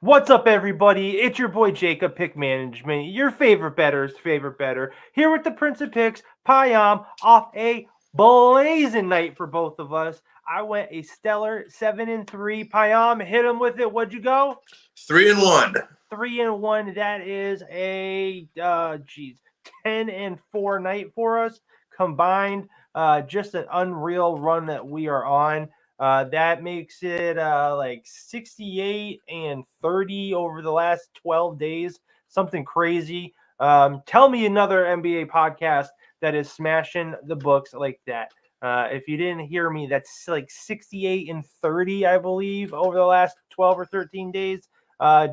What's up, everybody? It's your boy Jacob, Pick Management, your favorite better's favorite better, here with the Prince of Picks, Payam, off a blazing night for both of us. I went a stellar 7-3. Payam, hit him with it. What'd you go? 3-1. 3-1. That is a 10-4 night for us combined. Just an unreal run that we are on. That makes it like 68-30 over the last 12 days. Something crazy. Tell me another NBA podcast that is smashing the books like that. If you didn't hear me, that's like 68-30, I believe, over the last 12 or 13 days.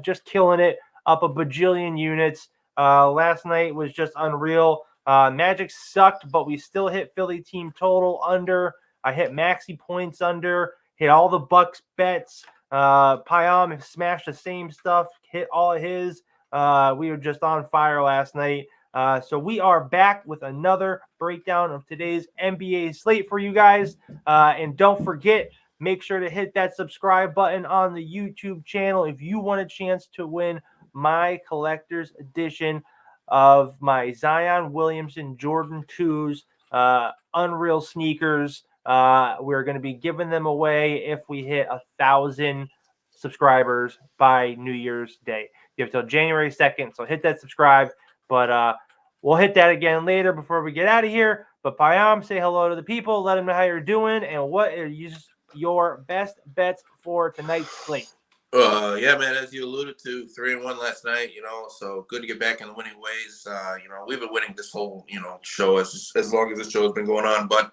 Just killing it, up a bajillion units. Last night was just unreal. Magic sucked, but we still hit Philly team total under. I hit maxi points under, hit all the Bucks bets. Payam smashed the same stuff, hit all of his. We were just on fire last night. So we are back with another breakdown of today's NBA slate for you guys. And don't forget, make sure to hit that subscribe button on the YouTube channel if you want a chance to win my collector's edition of my Zion Williamson Jordan 2s, Unreal sneakers. We're going to be giving them away if we hit 1,000 subscribers by New Year's Day. You have till January 2nd, so hit that subscribe. But we'll hit that again later before we get out of here. But Payam, say hello to the people, let them know how you're doing, and what are your best bets for tonight's slate. Yeah, man. As you alluded to, 3-1 last night. So good to get back in the winning ways. We've been winning this whole show as long as this show has been going on. But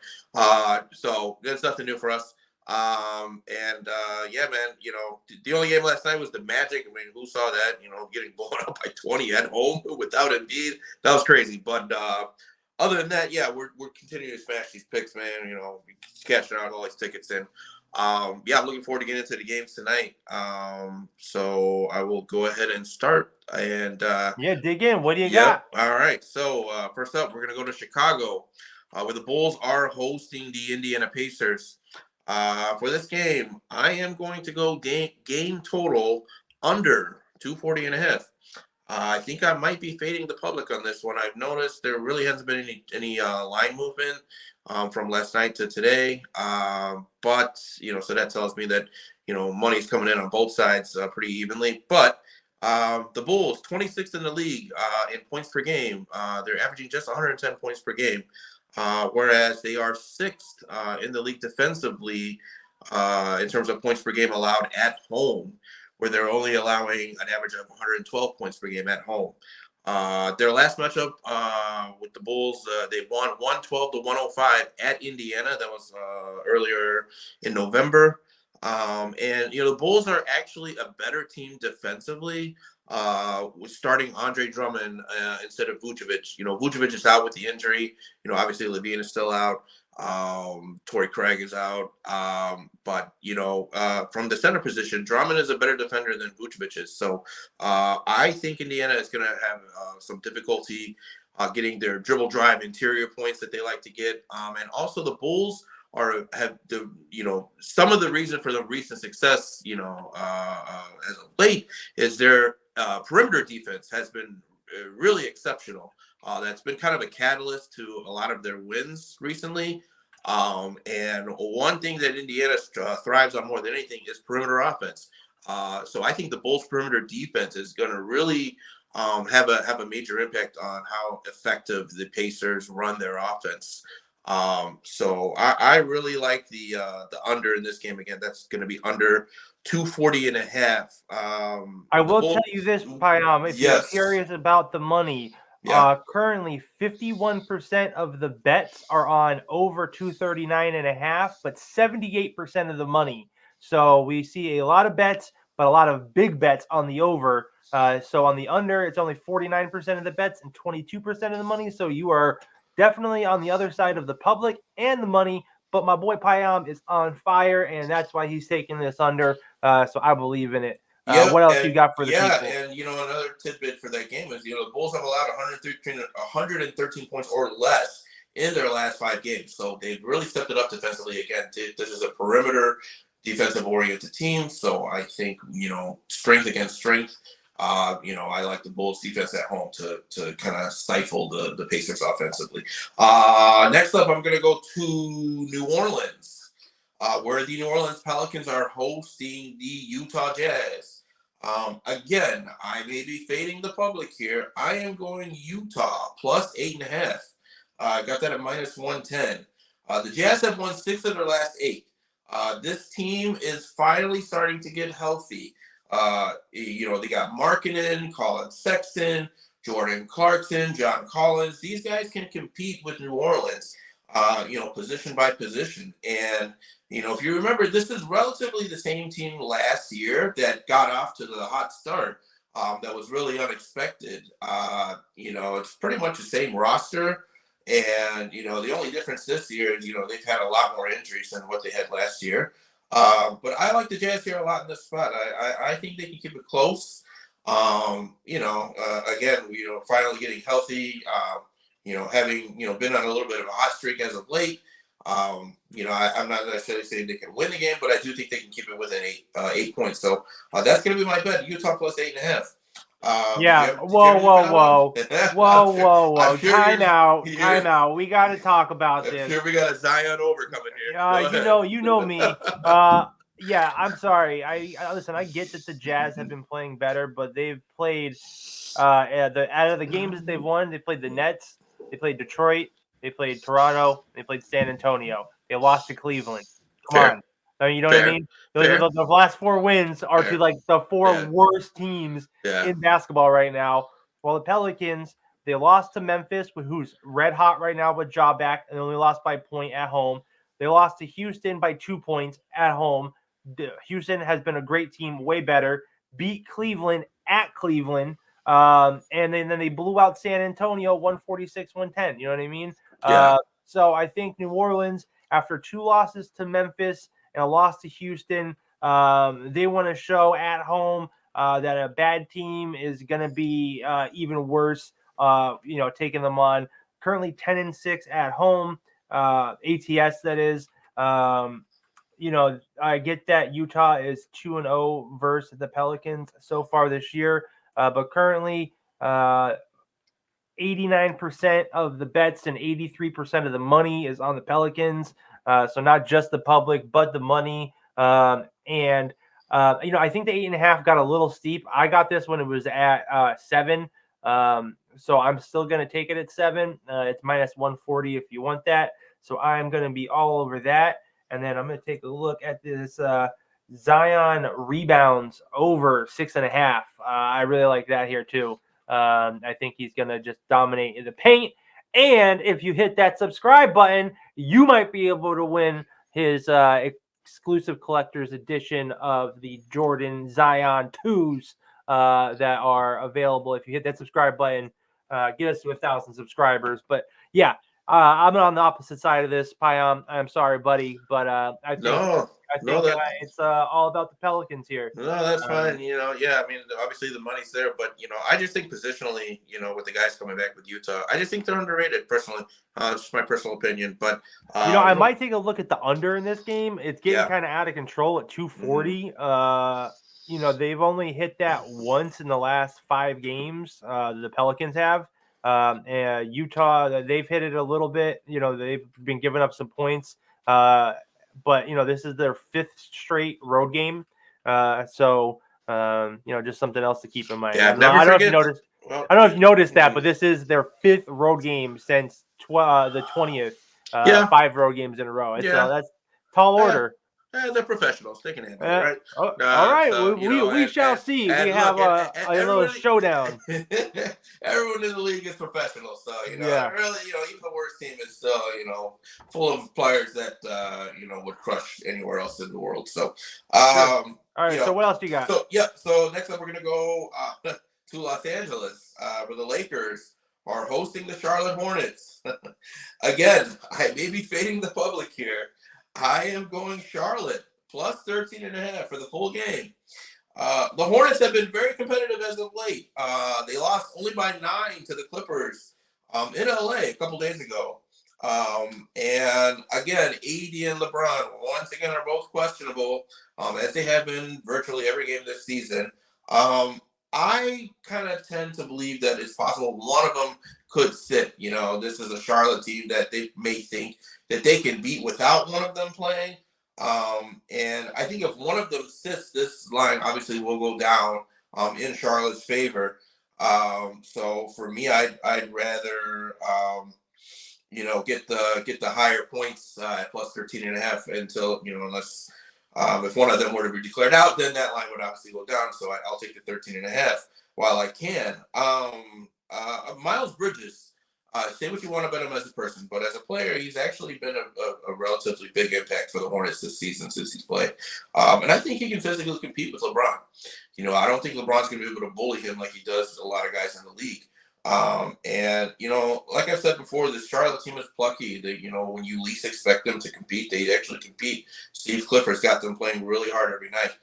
so that's nothing new for us. Yeah, man. The only game last night was the Magic. I mean, who saw that? Getting blown up by 20 at home without Embiid. That was crazy. But other than that, yeah, we're continuing to smash these picks, man. Cashing out all these tickets in. Yeah, I'm looking forward to getting into the games tonight. So I will go ahead and start. And Yeah, dig in. What do you yep. got? All right. So first up, we're gonna go to Chicago, where the Bulls are hosting the Indiana Pacers. For this game, I am going to go game total under 240.5. I think I might be fading the public on this one. I've noticed there really hasn't been any line movement from last night to today. But so that tells me that money's coming in on both sides pretty evenly. But the Bulls, 26th in the league in points per game. They're averaging just 110 points per game, whereas they are sixth in the league defensively in terms of points per game allowed at home, where they're only allowing an average of 112 points per game at home. Their last matchup with the Bulls, they won 112-105 at Indiana. That was earlier in November. The Bulls are actually a better team defensively with starting Andre Drummond instead of Vucevic. Vucevic is out with the injury. Obviously Levine is still out. Torrey Craig is out. But from the center position, Drummond is a better defender than Vucevic is. So I think Indiana is going to have some difficulty getting their dribble drive interior points that they like to get. And also the Bulls have the some of the reason for the recent success as of late is their perimeter defense has been really exceptional. That's been kind of a catalyst to a lot of their wins recently. And one thing that Indiana thrives on more than anything is perimeter offense. So I think the Bulls' perimeter defense is going to really have a major impact on how effective the Pacers run their offense. So I really like the under in this game. Again, that's going to be under 240.5. I will tell you this, Payam, if you're curious about the money. Currently 51% of the bets are on over 239.5, but 78% of the money. So we see a lot of bets, but a lot of big bets on the over. So on the under, it's only 49% of the bets and 22% of the money. So you are definitely on the other side of the public and the money. But my boy Payam is on fire, and that's why he's taking this under. So I believe in it. What else you got for the people? And another tidbit for that game is the Bulls have allowed 113 points or less in their last 5 games. So they've really stepped it up defensively again. This is a perimeter defensive-oriented team. So I think, strength against strength. I like the Bulls defense at home to kind of stifle the Pacers offensively. Next up, I'm going to go to New Orleans, where the New Orleans Pelicans are hosting the Utah Jazz. Again, I may be fading the public here. I am going Utah plus 8.5. I got that at minus 110. The Jazz have won 6 of their last 8. This team is finally starting to get healthy. They got Markkanen, Colin Sexton, Jordan Clarkson, John Collins. These guys can compete with New Orleans, position by position. And, if you remember, this is relatively the same team last year that got off to the hot start. That was really unexpected. It's pretty much the same roster. And, the only difference this year is, they've had a lot more injuries than what they had last year. But I like the Jazz here a lot in this spot. I think they can keep it close. Again, finally getting healthy, having, been on a little bit of a hot streak as of late. I'm not necessarily saying they can win the game, but I do think they can keep it within 8 points. So that's going to be my bet. Utah plus 8.5. Whoa. Sure Time out. We got to talk about this. I'm sure we got a Zion over coming here. You know me. Yeah, I'm sorry. I listen. I get that the Jazz have been playing better, but they've played out of the games that they've won. They played the Nets. They played Detroit. They played Toronto. They played San Antonio. They lost to Cleveland. Come on. I mean, you know what I mean? The last 4 wins are to like the 4 worst teams in basketball right now. While the Pelicans, they lost to Memphis, who's red hot right now with Ja back, and only lost by a point at home. They lost to Houston by 2 points at home. Houston has been a great team, way better. Beat Cleveland at Cleveland. And then they blew out San Antonio 146-110. You know what I mean? Yeah. So I think New Orleans, after 2 losses to Memphis and a loss to Houston, they want to show at home that a bad team is going to be even worse, taking them on. Currently 10-6 at home, ATS that is. I get that Utah is 2-0 versus the Pelicans so far this year, but currently 89% of the bets and 83% of the money is on the Pelicans. So not just the public, but the money. I think the 8.5 got a little steep. I got this when it was at 7. So I'm still going to take it at 7. It's minus 140 if you want that. So I'm going to be all over that. And then I'm going to take a look at this Zion rebounds over 6.5. I really like that here too. I think he's going to just dominate in the paint. And if you hit that subscribe button, you might be able to win his exclusive collector's edition of the Jordan Zion 2s that are available. If you hit that subscribe button, get us to 1,000 subscribers. But yeah, I'm on the opposite side of this, Payam. I'm sorry, buddy, but I think it's all about the Pelicans here. No, that's fine. I mean, obviously the money's there, but I just think positionally, with the guys coming back with Utah, I just think they're underrated personally. It's just my personal opinion, but I might take a look at the under in this game. It's getting kind of out of control at 240. They've only hit that once in the last 5 games. The Pelicans have. And Utah, they've hit it a little bit. They've been giving up some points. But this is their 5th straight road game. So just something else to keep in mind. Yeah, I don't know if you noticed. I don't know if you noticed that, but this is their 5th road game since the 20th. 5 road games in a row. So that's tall order. They're professionals. They can handle it, right? All right. So, we shall see. We have a little showdown. Everyone in the league is professional. So, really, even the worst team is still, full of players that, would crush anywhere else in the world. So, all right. So what else do you got? So next up, we're going to go to Los Angeles, where the Lakers are hosting the Charlotte Hornets. Again, I may be fading the public here. I am going Charlotte plus 13.5 for the full game. The Hornets have been very competitive as of late. They lost only by 9 to the Clippers in LA a couple days ago. And again, AD and LeBron once again are both questionable, as they have been virtually every game this season. I kind of tend to believe that it's possible one of them could sit. This is a Charlotte team that they may think that they can beat without one of them playing. And I think if one of them sits, this line obviously will go down in Charlotte's favor. So for me, I'd rather get the higher points at plus 13.5 until unless if one of them were to be declared out, then that line would obviously go down. So I'll take the 13.5 while I can. Miles Bridges. Say what you want about him as a person, but as a player, he's actually been a relatively big impact for the Hornets this season since he's played. And I think he can physically compete with LeBron. I don't think LeBron's going to be able to bully him like he does a lot of guys in the league. And like I've said before, this Charlotte team is plucky. They, when you least expect them to compete, they actually compete. Steve Clifford's got them playing really hard every night.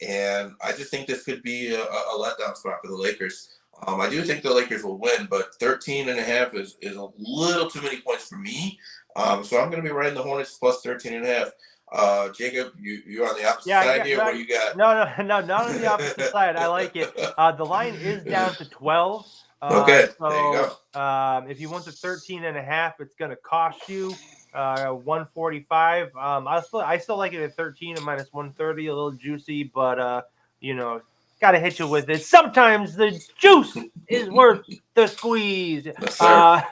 And I just think this could be a letdown spot for the Lakers. I do think the Lakers will win, but 13.5 is a little too many points for me. So I'm going to be riding the Hornets plus 13.5. Jacob, you're on the opposite side here. What do you got? No, not on the opposite side. I like it. The line is down to 12. Okay, so there you go. If you want the 13.5, it's going to cost you 145. I still like it at 13 and minus 130, a little juicy, but got to hit you with it. Sometimes the juice is worth the squeeze. Yeah,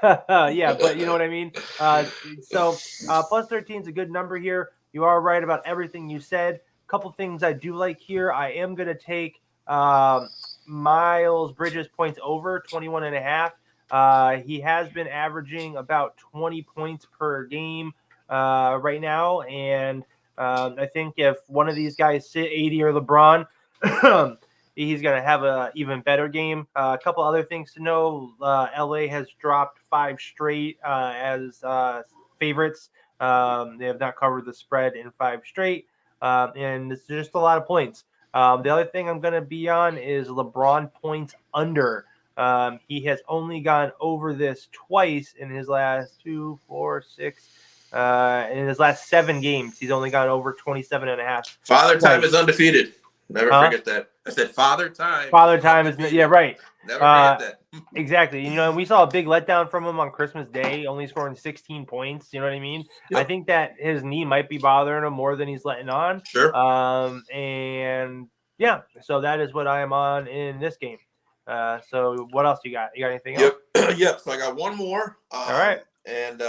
but you know what I mean. So plus 13 is a good number here. You are right about everything you said. A couple things I do like here. I am going to take Miles Bridges points over 21.5. He has been averaging about 20 points per game right now, and I think if one of these guys sit 80 or LeBron, he's going to have an even better game. A couple other things to know. LA has dropped 5 straight as favorites. They have not covered the spread in 5 straight, and it's just a lot of points. The other thing I'm going to be on is LeBron points under. He has only gone over this twice in his last 2, 4, 6. In his last 7 games, he's only gone over 27.5. Father Time is undefeated. Never forget that. I said Father Time. Father Time is right. Never forget that. Exactly. We saw a big letdown from him on Christmas Day, only scoring 16 points. You know what I mean? Yep. I think that his knee might be bothering him more than he's letting on. Sure. And yeah, so that is what I am on in this game. So what else you got? You got anything else? Yep. So I got one more. All right. And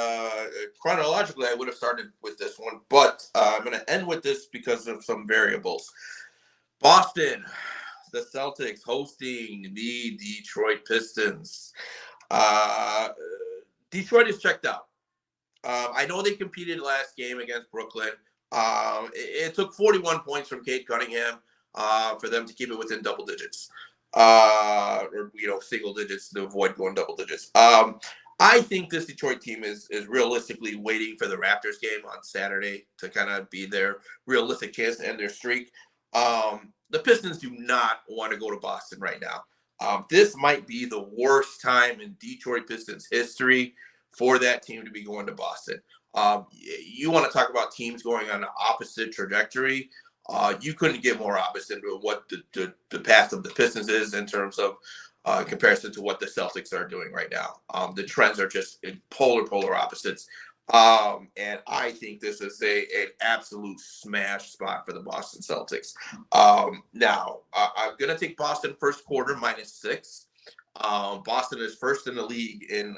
chronologically, I would have started with this one, but I'm going to end with this because of some variables. Boston, the Celtics hosting the Detroit Pistons. Detroit is checked out. I know they competed last game against Brooklyn. It took 41 points from Cade Cunningham for them to keep it within double digits, or single digits to avoid going double digits. I think this Detroit team is realistically waiting for the Raptors game on Saturday to kind of be their realistic chance to end their streak. The Pistons do not want to go to Boston right now. This might be the worst time in Detroit Pistons history for that team to be going to Boston. You want to talk about teams going on an opposite trajectory. You couldn't get more opposite to what the path of the Pistons is in terms of in comparison to what the Celtics are doing right now. The trends are just in polar opposites. And I think this is an absolute smash spot for the Boston Celtics. Now, I'm going to take Boston first quarter -6. Boston is first in the league in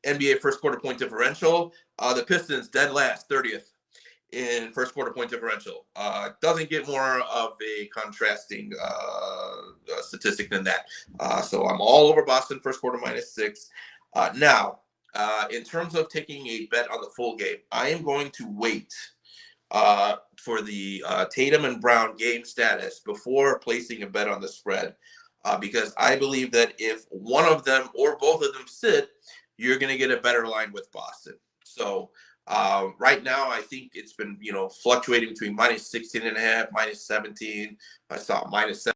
NBA first quarter point differential. The Pistons dead last, 30th in first quarter point differential. Doesn't get more of a contrasting statistic than that. So I'm all over Boston first quarter -6. Now, in terms of taking a bet on the full game, I am going to wait for the Tatum and Brown game status before placing a bet on the spread, because I believe that if one of them or both of them sit, you're going to get a better line with Boston. So right now, I think it's been fluctuating between -16.5, -17. I saw -7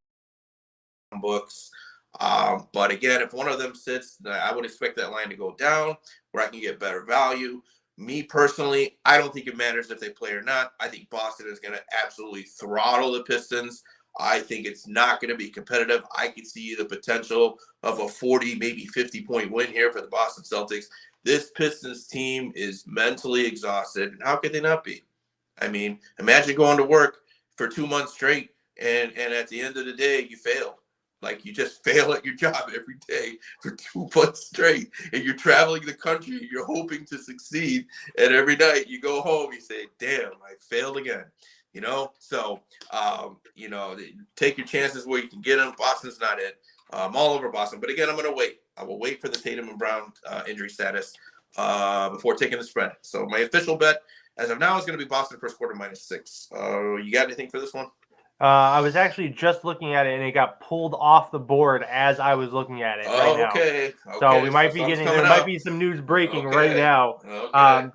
books. But again, if one of them sits, I would expect that line to go down where I can get better value. Me personally, I don't think it matters if they play or not. I think Boston is going to absolutely throttle the Pistons. I think it's not going to be competitive. I could see the potential of a 40, maybe 50-point win here for the Boston Celtics. This Pistons team is mentally exhausted. And how could they not be? I mean, imagine going to work for 2 months straight and at the end of the day, you fail. Like you just fail at your job every day for 2 months straight, and you're traveling the country. You're hoping to succeed, and every night you go home, you say, "Damn, I failed again." So take your chances where you can get them. Boston's not it. I'm all over Boston, but again, I'm going to wait. I will wait for the Tatum and Brown injury status before taking the spread. So my official bet as of now is going to be Boston first quarter -6. You got anything for this one? I was actually just looking at it, and it got pulled off the board as I was looking at it right now. Okay. So we might be there might be some news breaking right now.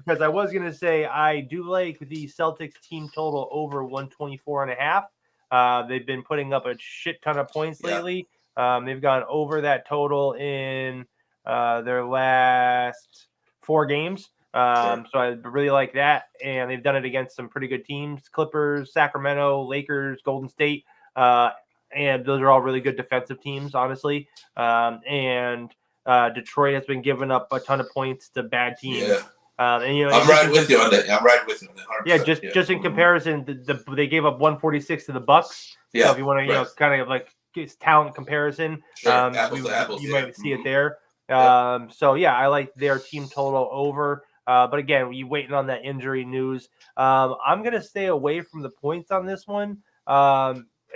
Because I was going to say I do like the Celtics team total over 124.5. They've been putting up a shit ton of points lately. They've gone over that total in their last 4 games. So I really like that, and they've done it against some pretty good teams: Clippers, Sacramento, Lakers, Golden State, and those are all really good defensive teams, honestly. And Detroit has been giving up a ton of points to bad teams. Yeah. I'm riding with you on that. I'm riding with you on that. 100%. Yeah, just in comparison, they gave up 146 to the Bucks. Yeah. So if you want to, kind of like talent comparison, apples to apples, you might see it there. So yeah, I like their team total over. But again, you waiting on that injury news. I'm going to stay away from the points on this one.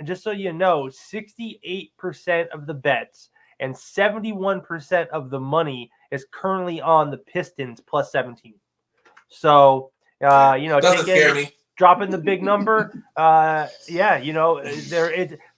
Just so you know, 68% of the bets and 71% of the money is currently on the Pistons plus 17. So, doesn't scare me. Dropping the big number.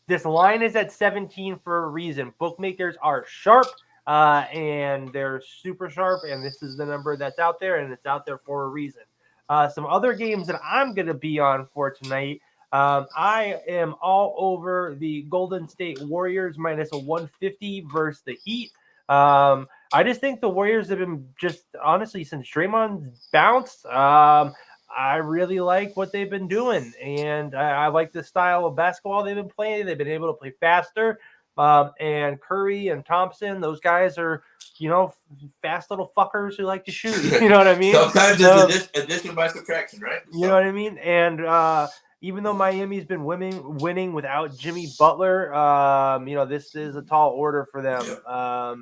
This line is at 17 for a reason. Bookmakers are sharp. And they're super sharp, and this is the number that's out there, and it's out there for a reason. Some other games that I'm going to be on for tonight, I am all over the Golden State Warriors minus a 150 versus the Heat. I just think the Warriors have been honestly, since Draymond's bounced, I really like what they've been doing, and I like the style of basketball they've been playing. They've been able to play faster. And Curry and Thompson, those guys are, fast little fuckers who like to shoot. You know what I mean? Sometimes it's addition by subtraction, right? You know what I mean? And even though Miami's been winning without Jimmy Butler, this is a tall order for them. Yeah.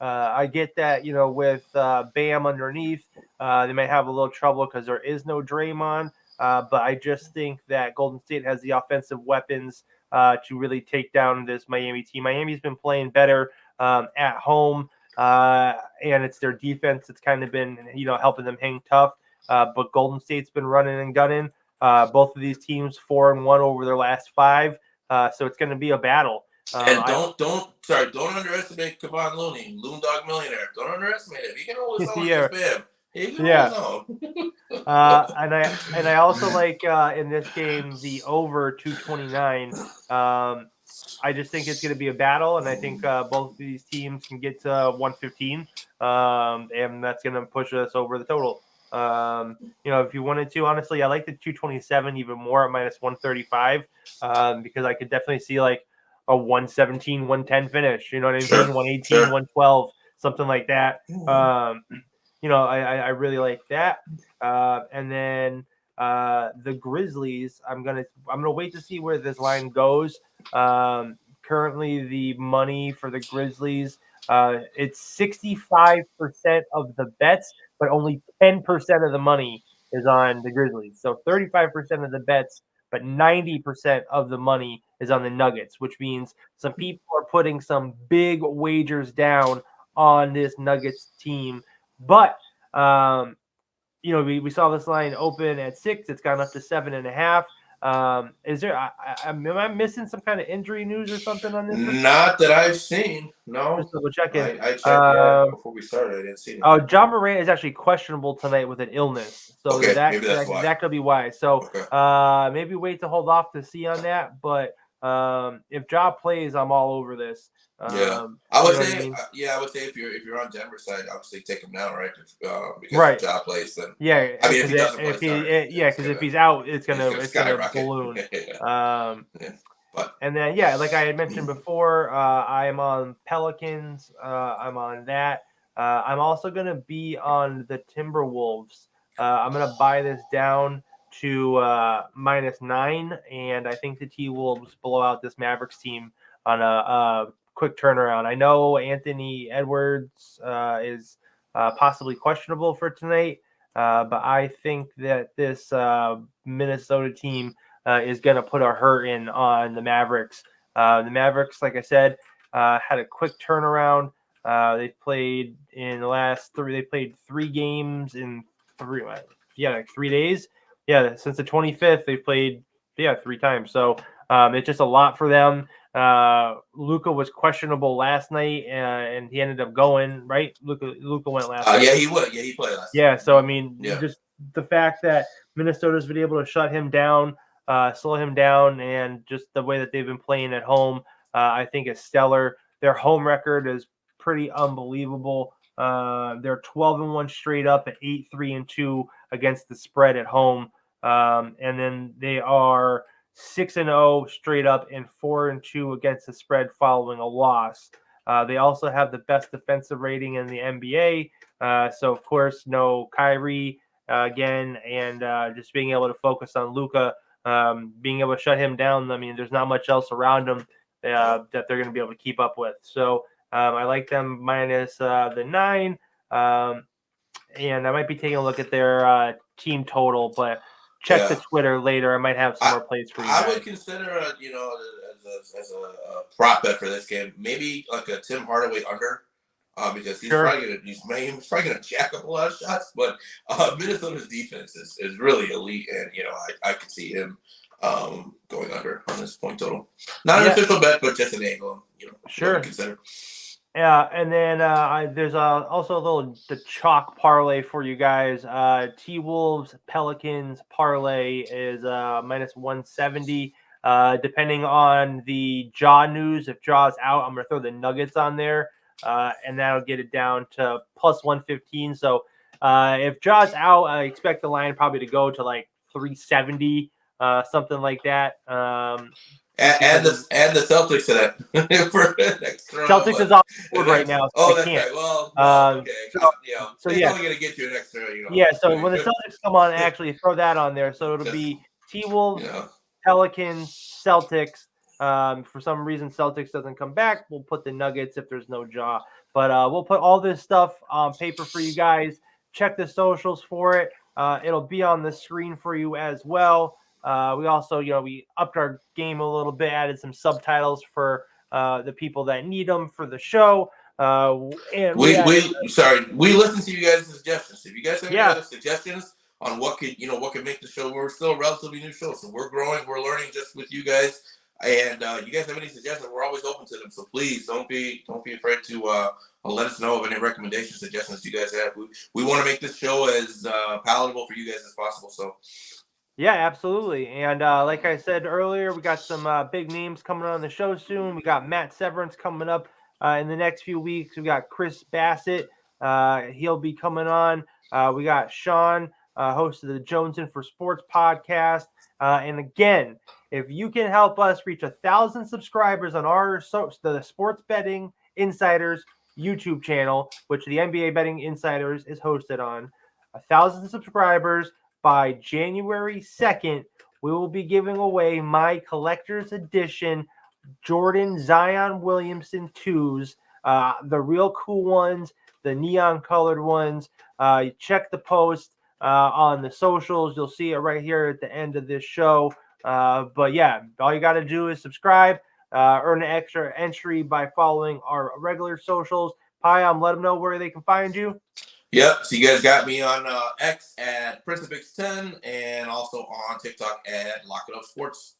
I get that, with Bam underneath, they might have a little trouble because there is no Draymond. But I just think that Golden State has the offensive weapons to really take down this Miami team. Miami's been playing better at home, and it's their defense that's kind of been, helping them hang tough. But Golden State's been running and gunning. Both of these teams 4-1 over their last 5, so it's going to be a battle. And don't underestimate Kevon Looney, Loon Dog Millionaire. Don't underestimate him. He can always Bam. And I also like in this game the over 229. I just think it's going to be a battle, and I think both of these teams can get to 115, and that's going to push us over the total. If you wanted to, honestly, I like the 227 even more at minus 135 because I could definitely see like a 117, 110 finish. You know what I mean? Sure. 118, 112, something like that. I really like that. And then the Grizzlies, I'm gonna wait to see where this line goes. Currently, the money for the Grizzlies, it's 65% of the bets, but only 10% of the money is on the Grizzlies. So 35% of the bets, but 90% of the money is on the Nuggets, which means some people are putting some big wagers down on this Nuggets team. But, we saw this line open at 6. It's gone up to 7.5. Is there? Am I missing some kind of injury news or something on this? Not that I've seen. No. Just double checking. I checked before we started. I didn't see anything. Oh, John Morant is actually questionable tonight with an illness, so maybe that's why. That could be why. So maybe wait to hold off to see on that. But If Ja plays, I'm all over this. Yeah, I would You know what I say, mean? I would say if you're on Denver side, obviously take him now, right? Because if Right. Ja plays, then Yeah, I mean, if because he doesn't play, sorry, because if he's out, it's gonna it's gonna skyrocket. balloon. Yeah. Yeah. But And then like I had mentioned before, I am on Pelicans. I'm on that. I'm also gonna be on the Timberwolves. I'm gonna buy this down to -9, and I think the T-Wolves blow out this Mavericks team on a quick turnaround. I know Anthony Edwards is possibly questionable for tonight, but I think that this Minnesota team is going to put a hurt in on the Mavericks. The Mavericks, like I said, had a quick turnaround. They played in the last three. They played 3 games in 3 days. Yeah, since the 25th, they played 3 times. So it's just a lot for them. Luka was questionable last night, and he ended up going right. Luka went last night. Yeah, he would. Yeah, he played last night. Yeah, so I mean, Yeah. just the fact that Minnesota's been able to shut him down, slow him down, and just the way that they've been playing at home, I think is stellar. Their home record is pretty unbelievable. They're 12-1 straight up at 8-3-2 against the spread at home, and then they are 6-0 straight up and 4-2 against the spread following a loss. They also have the best defensive rating in the NBA. So of course, no Kyrie again, and just being able to focus on Luka, being able to shut him down. I mean, there's not much else around him that they're going to be able to keep up with. So I like them minus the 9, and I might be taking a look at their team total, but check the Twitter later. I might have some more plays for you guys. I would consider, as a prop bet for this game, maybe like a Tim Hardaway under. Because he's probably gonna jack up a lot of shots, but Minnesota's defense is really elite, and I could see him going under on this point total. Not an official bet, but just an angle. Sure. Consider. Yeah, and then there's also the chalk parlay for you guys. T-Wolves Pelicans parlay is minus 170. Depending on the Ja news, if Ja's out, I'm gonna throw the Nuggets on there. And that'll get it down to plus 115. So if Ja's out, I expect the line probably to go to like 370, something like that. And the Celtics to that for next round. Celtics is off the board right now. So that's can't. right. Well, okay. So it's only going to get you an extra. Yeah. So when the Celtics come on, actually throw that on there. So it'll be T-Wolves, Pelicans, Celtics. For some reason, Celtics doesn't come back. We'll put the Nuggets if there's no Ja. But we'll put all this stuff on paper for you guys. Check the socials for it. It'll be on the screen for you as well. We also, we upped our game a little bit, added some subtitles for the people that need them for the show. And we listen to you guys' suggestions. If you guys have any other suggestions on what could make the show, we're still a relatively new show, so we're growing, we're learning just with you guys. And you guys have any suggestions? We're always open to them. So please don't be afraid to let us know of any recommendations, suggestions you guys have. We want to make this show as palatable for you guys as possible. So. Yeah, absolutely. And like I said earlier, we got some big names coming on the show soon. We got Matt Severance coming up in the next few weeks. We got Chris Bassett. He'll be coming on. We got Sean, host of the Jones In for Sports podcast. And again, if you can help us reach 1,000 subscribers on the Sports Betting Insiders YouTube channel, which the NBA Betting Insiders is hosted on, 1,000 subscribers by January 2nd, we will be giving away my collector's edition Jordan Zion Williamson 2s, the real cool ones, the neon colored ones. Check the post on the socials. You'll see it right here at the end of this show. But yeah, all you got to do is subscribe, earn an extra entry by following our regular socials. Payam, let them know where they can find you. Yep. So you guys got me on X at PrinceofX10 and also on TikTok at Lock It Up Sports.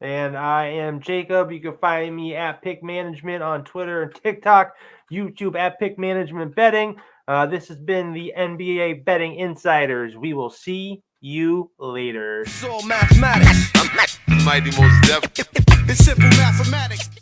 And I am Jacob. You can find me at pickmanagement on Twitter and TikTok, YouTube at pickmanagement betting. This has been the NBA Betting Insiders. We will see you later. So mathematics. Mighty most definitely. It's simple mathematics.